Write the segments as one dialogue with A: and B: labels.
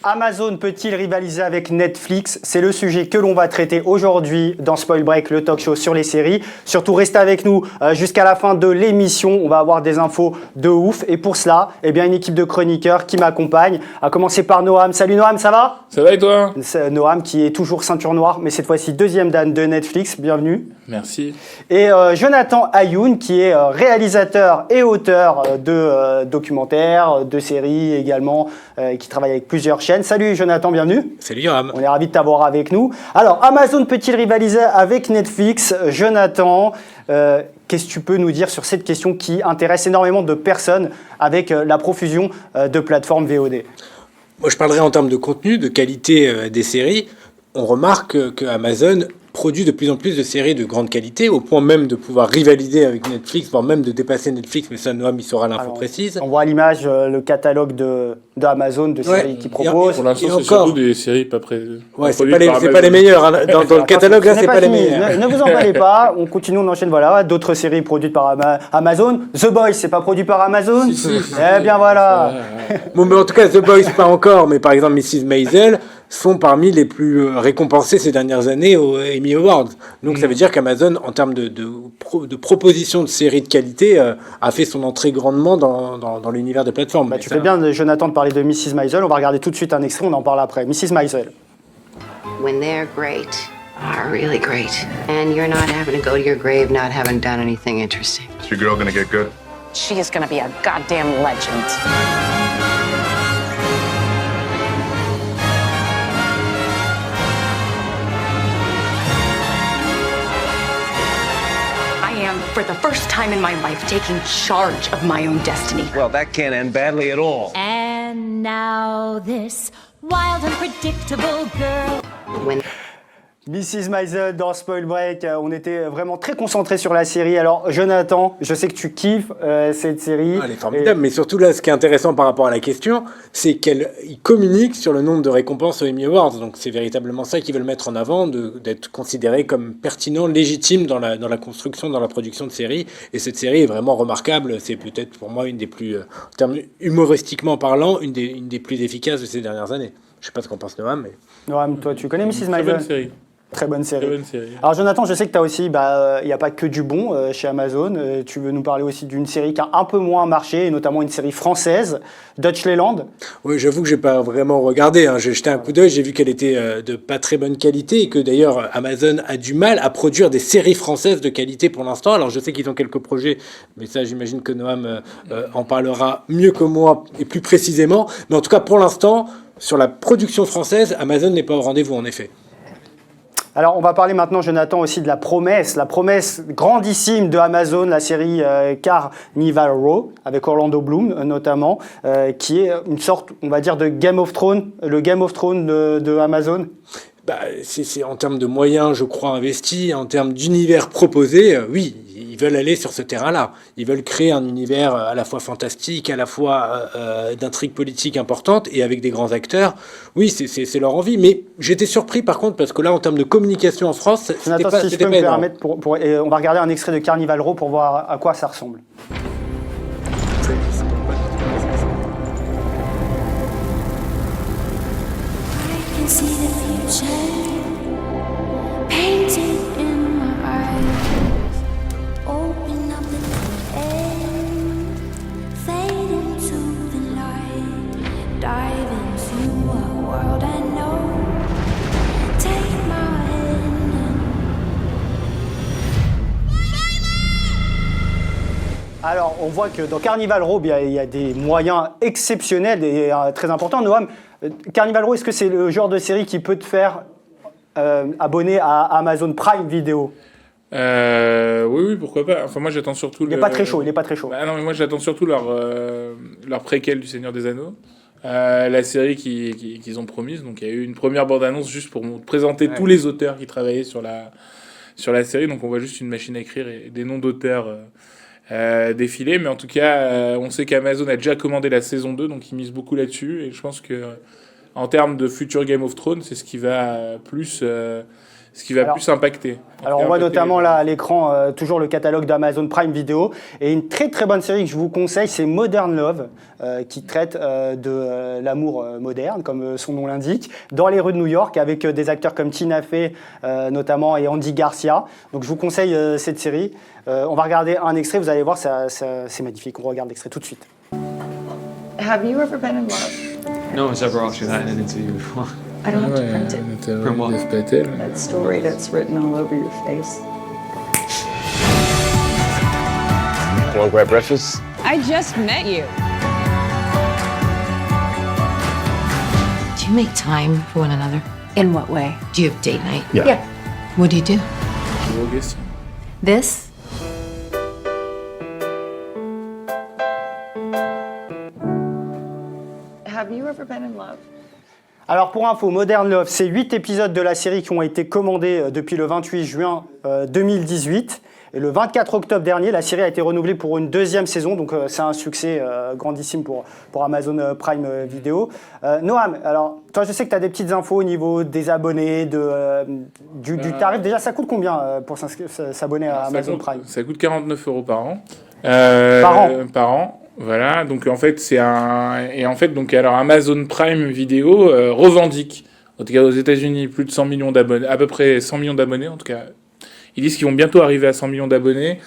A: Amazon peut-il rivaliser avec Netflix? C'est le sujet que l'on va traiter aujourd'hui dans Spoil Break, le talk show sur les séries. Surtout, restez avec nous jusqu'à la fin de l'émission. On va avoir des infos de ouf. Et pour cela, une équipe de chroniqueurs qui m'accompagne. À commencer par Noam. Salut Noam, ça va?
B: Ça va et toi?
A: C'est Noam qui est toujours ceinture noire, mais cette fois-ci deuxième dan de Netflix. Bienvenue.
B: Merci.
A: Et Jonathan Ayoun, qui est réalisateur et auteur de documentaires, de séries également, qui travaille avec plusieurs chaînes. Salut Jonathan, bienvenue.
C: Salut Yoram.
A: On est ravis de t'avoir avec nous. Alors, Amazon peut-il rivaliser avec Netflix? Jonathan, qu'est-ce que tu peux nous dire sur cette question qui intéresse énormément de personnes avec la profusion de plateformes VOD?
C: Moi, je parlerai en termes de contenu, de qualité des séries. On remarque que Amazon produit de plus en plus de séries de grande qualité, au point même de pouvoir rivaliser avec Netflix, voire même de dépasser Netflix, mais ça, Noam, il saura l'info précise.
A: On voit à l'image le catalogue de Amazon, de séries qu'ils proposent.
B: Pour l'instant, c'est surtout des séries pas près.
C: Ouais, c'est pas les meilleures. Hein. Dans le catalogue, là, c'est pas les meilleures.
A: Ne vous emballez pas, on continue, on enchaîne. Voilà, d'autres séries produites par Amazon. The Boys, c'est pas produit par Amazon?
B: Si.
A: Eh bien voilà.
C: Bon, mais en tout cas, The Boys, pas encore, mais par exemple, Mrs. Maisel sont parmi les plus récompensés ces dernières années aux Emmy Awards. Donc ça veut dire qu'Amazon, en termes de proposition de séries de qualité, a fait son entrée grandement dans l'univers des plateformes.
A: Tu fais bien, Jonathan, de parler de Mrs. Maisel. On va regarder tout de suite un extrait, on en parle après. Mrs. Maisel.
D: When they're great, are really great, and you're not having to go to your grave not having done anything interesting.
E: Is your girl gonna get good?
F: She is gonna be a goddamn legend. For the first time in my life, taking charge of my own destiny.
G: Well, that can't end badly at all.
H: And now this wild, unpredictable girl.
D: When
A: Mrs. Maisel dans Spoil Break, on était vraiment très concentrés sur la série. Alors Jonathan, je sais que tu kiffes cette série.
C: Elle est formidable, mais surtout là, ce qui est intéressant par rapport à la question, c'est qu'elle communique sur le nombre de récompenses aux Emmy Awards. Donc c'est véritablement ça qu'ils veulent mettre en avant, d'être considéré comme pertinent, légitime dans la construction, dans la production de séries. Et cette série est vraiment remarquable. C'est peut-être pour moi une des plus, en termes humoristiquement parlant, une des plus efficaces de ces dernières années. Je sais pas ce qu'en pense Noam, mais...
A: Noam, toi, tu connais Mrs. Maisel?
B: Très bonne série.
A: Très bonne série. Alors Jonathan, je sais que tu as aussi, il n'y a pas que du bon chez Amazon. Tu veux nous parler aussi d'une série qui a un peu moins marché, et notamment une série française, Dutch Leyland.
C: Oui, j'avoue que j'ai pas vraiment regardé. Hein. J'ai jeté un coup d'œil, j'ai vu qu'elle était de pas très bonne qualité et que d'ailleurs Amazon a du mal à produire des séries françaises de qualité pour l'instant. Alors je sais qu'ils ont quelques projets, mais ça j'imagine que Noam en parlera mieux que moi et plus précisément. Mais en tout cas pour l'instant, sur la production française, Amazon n'est pas au rendez-vous en effet.
A: Alors, on va parler maintenant, Jonathan, aussi de la promesse grandissime de Amazon, la série Carnival Row, avec Orlando Bloom notamment, qui est une sorte, on va dire, de Game of Thrones, le Game of Thrones de Amazon.
C: C'est en termes de moyens, je crois, investis, en termes d'univers proposé, oui, ils veulent aller sur ce terrain-là. Ils veulent créer un univers à la fois fantastique, à la fois d'intrigue politique importante et avec des grands acteurs. Oui, c'est leur envie. Mais j'étais surpris par contre parce que là, en termes de communication en France, c'était pas
A: si je peux me permettre, on va regarder un extrait de Carnival Row pour voir à quoi ça ressemble.
H: Painted in my eyes. Open up the end. Fade into the light. Dive into a world I know. Take my hand.
A: Alors, on voit que dans Carnival Row, il y a des moyens exceptionnels et très importants. Noam, Carnival Row, est-ce que c'est le genre de série qui peut te faire abonné à Amazon Prime Video?
B: Oui, pourquoi pas. Enfin, moi, j'attends surtout.
A: Il n'est pas très chaud.
B: Non, mais moi, j'attends surtout leur préquel du Seigneur des Anneaux. La série qu'ils ont promise. Donc, il y a eu une première bande-annonce juste pour présenter tous les auteurs qui travaillaient sur la série. Donc, on voit juste une machine à écrire et des noms d'auteurs défiler. Mais en tout cas, on sait qu'Amazon a déjà commandé la saison 2, donc ils misent beaucoup là-dessus. Et je pense que en termes de futur Game of Thrones, c'est ce qui va plus plus impacter.
A: Alors on voit notamment là à l'écran toujours le catalogue d'Amazon Prime Video et une très très bonne série que je vous conseille, c'est Modern Love qui traite de l'amour moderne comme son nom l'indique, dans les rues de New York avec des acteurs comme Tina Fey notamment et Andy Garcia. Donc je vous conseille cette série. On va regarder un extrait, vous allez voir, c'est magnifique. On regarde l'extrait tout de suite.
E: Have you ever been in love?
I: No one's ever asked you that in an interview before.
E: I don't have to print it.
I: From what?
E: That story that's written all over your face.
G: Want to grab breakfast?
J: I just met you.
D: Do you make time for one another?
F: In what way?
D: Do you have date night?
G: Yeah.
D: What do you do?
F: This?
E: Have you ever been in love?
A: Alors pour info, Modern Love, c'est 8 épisodes de la série qui ont été commandés depuis le 28 juin 2018. Et le 24 octobre dernier, la série a été renouvelée pour une deuxième saison, donc c'est un succès grandissime pour Amazon Prime Video. Noam, alors toi je sais que tu as des petites infos au niveau des abonnés, du tarif. Déjà ça coûte combien pour s'abonner à Amazon Prime?
B: Ça coûte 49 € par an.
A: Par an.
B: Voilà, donc en fait alors Amazon Prime Video revendique, en tout cas aux États-Unis, plus de 100 millions d'abonnés, à peu près 100 millions d'abonnés en tout cas. Ils disent qu'ils vont bientôt arriver à 100 millions d'abonnés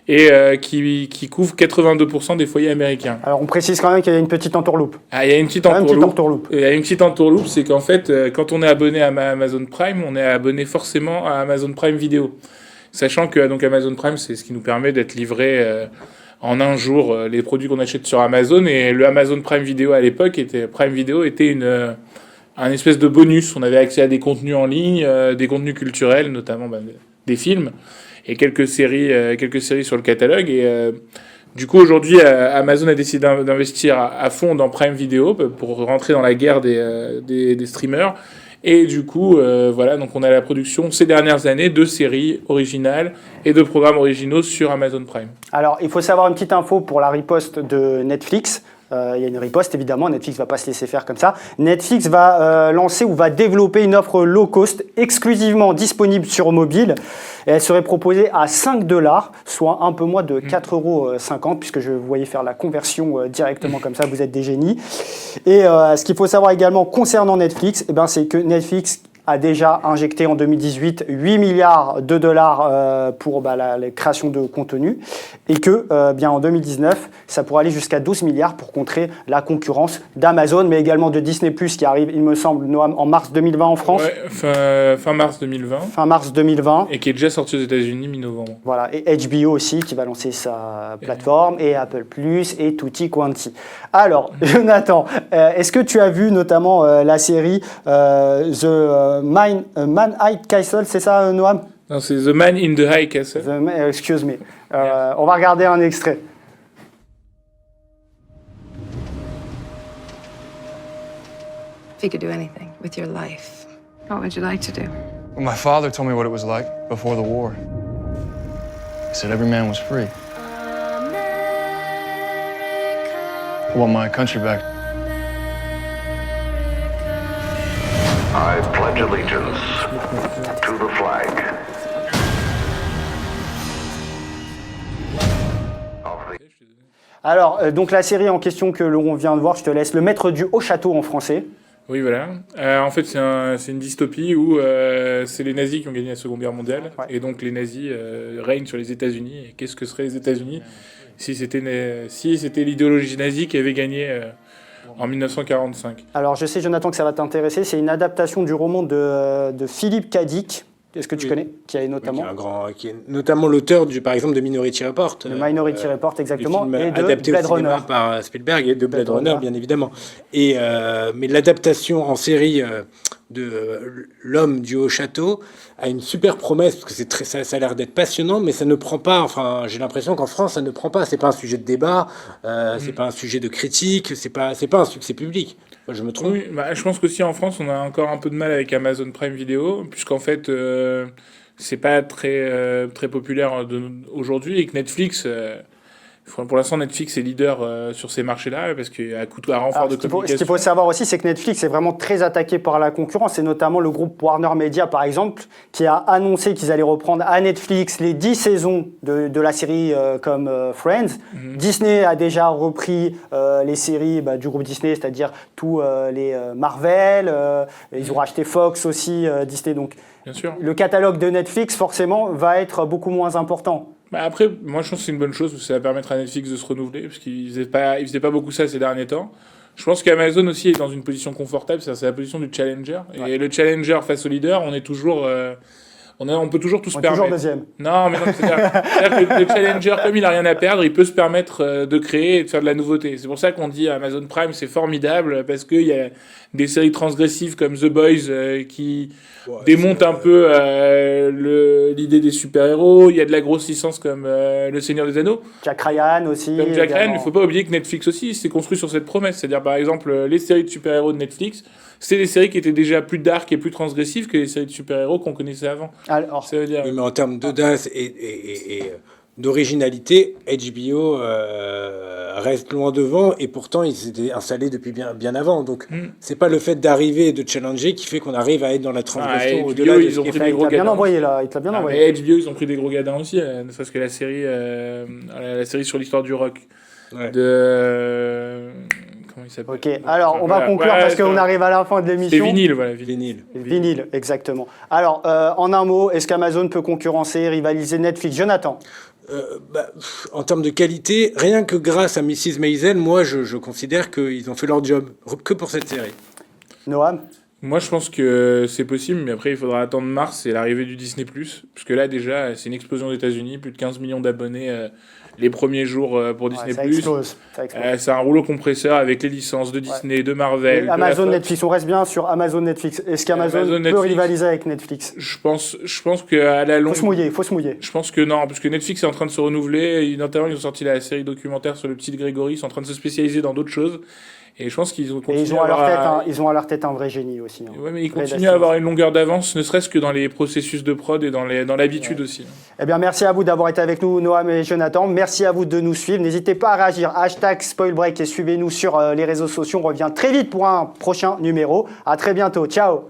B: et qui couvrent 82% des foyers américains.
A: Alors on précise quand même qu'il y a une petite entourloupe.
B: Ah, il y a une petite entourloupe. Il y a une petite entourloupe, c'est qu'en fait, quand on est abonné à Amazon Prime, on est abonné forcément à Amazon Prime Video. Sachant que donc Amazon Prime, c'est ce qui nous permet d'être livré en un jour les produits qu'on achète sur Amazon. Et le Amazon Prime Video à l'époque était un espèce de bonus. On avait accès à des contenus en ligne, des contenus culturels, notamment des films et quelques séries sur le catalogue. Et du coup, aujourd'hui, Amazon a décidé d'investir à fond dans Prime Video pour rentrer dans la guerre des streamers. Et du coup, voilà, donc on a la production ces dernières années de séries originales et de programmes originaux sur Amazon Prime.
A: Alors, il faut savoir une petite info pour la riposte de Netflix. Il y a une riposte, évidemment. Netflix ne va pas se laisser faire comme ça. Netflix va lancer ou va développer une offre low cost exclusivement disponible sur mobile. Et elle serait proposée à 5$, soit un peu moins de 4,50€, puisque je vous voyais faire la conversion directement comme ça, vous êtes des génies. Et ce qu'il faut savoir également concernant Netflix, c'est que Netflix a déjà injecté en 2018 $8 milliards pour la création de contenu et que en 2019, ça pourrait aller jusqu'à 12 milliards pour contrer la concurrence d'Amazon, mais également de Disney+, qui arrive, il me semble, Noam, en mars 2020 en France.
B: Ouais, fin mars 2020.
A: Fin mars 2020.
B: Et qui est déjà sorti aux États-Unis mi-novembre.
A: Voilà, et HBO aussi, qui va lancer sa plateforme, et Apple+, et tutti quanti. Alors, Jonathan, est-ce que tu as vu notamment la série The Man High Castle, c'est ça, Noam?
B: Non, c'est The Man in the High Castle.
A: Excuse me. On va regarder un extrait.
D: If you could do anything with your life, what would you like to do?
I: Well, my father told me what it was like before the war. He said every man was free. I want my country back.
K: I pledge allegiance to the flag.
A: Alors, donc la série en question que l'on vient de voir, je te laisse, Le Maître du Haut Château en français.
B: Oui, voilà. En fait, c'est une dystopie où c'est les nazis qui ont gagné la Seconde Guerre mondiale. Ouais. Et donc, les nazis règnent sur les États-Unis. Et qu'est-ce que seraient les États-Unis si c'était l'idéologie nazie qui avait gagné en 1945.
A: Alors, je sais, Jonathan, que ça va t'intéresser. C'est une adaptation du roman de Philippe K. Dick. Est-ce que tu connais? Qui est notamment...
C: qui est notamment l'auteur, par exemple, de Minority Report.
A: De Minority Report, exactement.
C: Et de adapté Blade Runner. Par Spielberg et de Blade Runner, bien évidemment. Et, mais l'adaptation en série de L'Homme du Haut Château a une super promesse, parce que ça a l'air d'être passionnant, mais ça ne prend pas, enfin, j'ai l'impression qu'en France, ça ne prend pas. C'est pas un sujet de débat, c'est pas un sujet de critique, c'est pas un succès public. Je me trompe?
B: Oui, je pense qu'aussi en France, on a encore un peu de mal avec Amazon Prime Video, puisqu'en fait, c'est pas très populaire aujourd'hui, et que Netflix Pour l'instant, Netflix est leader sur ces marchés-là parce qu'à renfort de communication.
A: Ce qu'il faut savoir aussi, c'est que Netflix est vraiment très attaqué par la concurrence, et notamment le groupe Warner Media, par exemple, qui a annoncé qu'ils allaient reprendre à Netflix les 10 saisons de la série comme Friends. Disney a déjà repris les séries du groupe Disney, c'est-à-dire tous les Marvel. Ils ont racheté Fox aussi, Disney. Donc,
B: bien sûr.
A: Le catalogue de Netflix, forcément, va être beaucoup moins important.
B: Après, moi je pense que c'est une bonne chose parce que ça va permettre à Netflix de se renouveler parce qu'ils faisaient pas beaucoup ça ces derniers temps. Je pense qu'Amazon aussi est dans une position confortable, c'est la position du challenger. Et le challenger face au leader, on est toujours, on peut toujours tout se permettre.
A: Toujours deuxième.
B: Non, mais non, c'est-à-dire que le challenger, comme il a rien à perdre, il peut se permettre de créer et de faire de la nouveauté. C'est pour ça qu'on dit Amazon Prime, c'est formidable parce qu'il y a des séries transgressives comme The Boys qui démontent un peu l'idée des super-héros. Il y a de la grosse licence comme Le Seigneur des Anneaux.
A: Jack Ryan aussi.
B: Comme Jack Ryan, il ne faut pas oublier que Netflix aussi s'est construit sur cette promesse. C'est-à-dire, par exemple, les séries de super-héros de Netflix, c'est des séries qui étaient déjà plus dark et plus transgressives que les séries de super-héros qu'on connaissait avant.
A: Alors,
B: ça veut dire...
C: Oui, mais en termes d'audace et d'originalité, HBO reste loin devant, et pourtant ils étaient installés depuis bien avant. Donc c'est pas le fait d'arriver et de challenger qui fait qu'on arrive à être dans la transgression au-delà
B: ils ont pris des gros gadins.
A: Il t'a bien envoyé là, il t'a bien envoyé.
B: Mais HBO, ils ont pris des gros gadins aussi, ne serait-ce que la série sur l'histoire du rock.
C: Ouais.
B: Comment il s'appelle?
A: Ok, alors on va conclure parce qu'on arrive à la fin de l'émission.
B: C'est Vinyle, voilà.
A: Vinyle, exactement. Alors, en un mot, est-ce qu'Amazon peut concurrencer, rivaliser Netflix? Jonathan?
C: En termes de qualité, rien que grâce à Mrs. Maisel, moi je considère qu'ils ont fait leur job, que pour cette série.
A: Noam?
B: Moi je pense que c'est possible, mais après il faudra attendre mars et l'arrivée du Disney+. Parce que là déjà, c'est une explosion aux États-Unis, plus de 15 millions d'abonnés les premiers jours pour Disney+.
A: Ça explose.
B: C'est un rouleau compresseur avec les licences de Disney, de Marvel.
A: Amazon, Netflix, on reste bien sur Amazon, Netflix. Est-ce qu'Amazon peut rivaliser avec Netflix?
B: Je pense qu'à la longue...
A: Faut se mouiller.
B: Je pense que non, parce que Netflix est en train de se renouveler. Notamment, ils ont sorti la série documentaire sur le petit Grégory. Ils sont en train de se spécialiser dans d'autres choses. Et je pense qu'ils ont continué
A: ils ont à leur tête un vrai génie aussi.
B: Ouais, mais ils continuent à avoir une longueur d'avance, ne serait-ce que dans les processus de prod et dans l'habitude aussi.
A: Eh bien, merci à vous d'avoir été avec nous, Noam et Jonathan. Merci à vous de nous suivre. N'hésitez pas à réagir. #SpoilBreak et suivez-nous sur les réseaux sociaux. On revient très vite pour un prochain numéro. À très bientôt. Ciao.